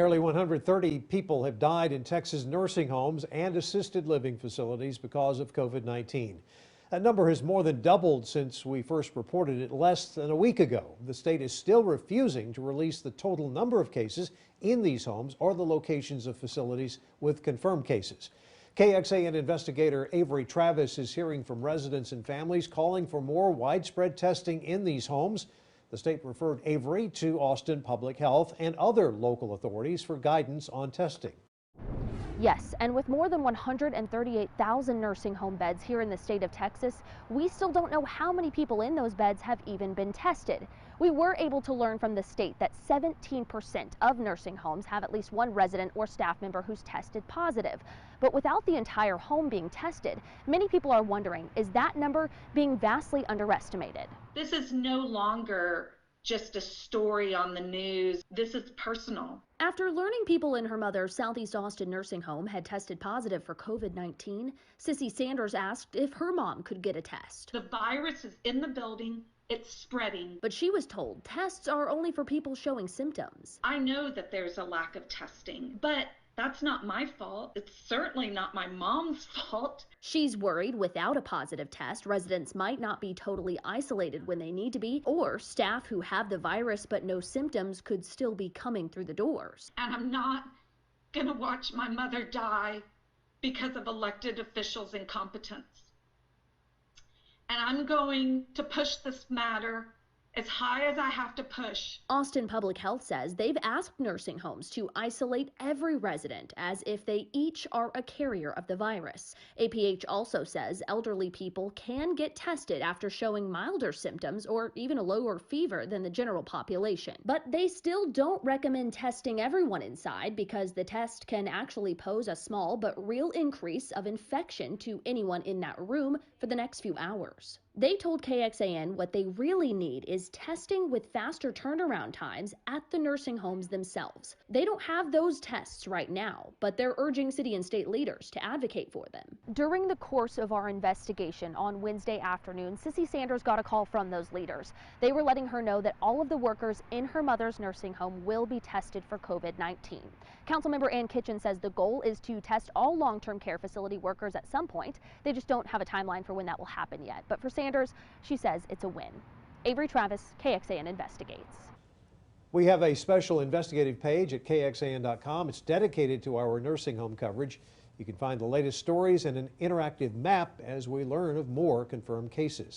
Nearly 130 people have died in Texas nursing homes and assisted living facilities because of COVID-19. That number has more than doubled since we first reported it less than a week ago. The state is still refusing to release the total number of cases in these homes or the locations of facilities with confirmed cases. KXAN investigator Avery is hearing from residents and families calling for more widespread testing in these homes. The state referred Avery to Austin Public Health and other local authorities for guidance on testing. Yes, and with more than 138,000 nursing home beds here in the state of Texas, we still don't know how many people in those beds have even been tested. We were able to learn from the state that 17% of nursing homes have at least one resident or staff member who's tested positive. But without the entire home being tested, many people are wondering, is that number being vastly underestimated? This is no longer just a story on the news. This is personal. After learning people in her mother's Southeast Austin nursing home had tested positive for COVID-19, Sissy Sanders asked if her mom could get a test. The virus is in the building. It's spreading. But she was told tests are only for people showing symptoms. I know that there's a lack of testing, but that's not my fault. It's certainly not my mom's fault. She's worried without a positive test, residents might not be totally isolated when they need to be, or staff who have the virus but no symptoms could still be coming through the doors. And I'm not going to watch my mother die because of elected officials' incompetence. And I'm going to push this matter as high as I have to push. Austin Public Health says they've asked nursing homes to isolate every resident as if they each are a carrier of the virus. APH also says elderly people can get tested after showing milder symptoms or even a lower fever than the general population. But they still don't recommend testing everyone inside because the test can actually pose a small but real increase of infection to anyone in that room for the next few hours. They told KXAN what they really need is testing with faster turnaround times at the nursing homes themselves. They don't have those tests right now, but they're urging city and state leaders to advocate for them. During the course of our investigation on Wednesday afternoon, Sissy Sanders got a call from those leaders. They were letting her know that all of the workers in her mother's nursing home will be tested for COVID-19. Councilmember Ann Kitchen says the goal is to test all long-term care facility workers at some point. They just don't have a timeline for when that will happen yet. But for Sanders, she says it's a win. Avery, KXAN Investigates. We have a special investigative page at KXAN.com. It's dedicated to our nursing home coverage. You can find the latest stories and an interactive map as we learn of more confirmed cases.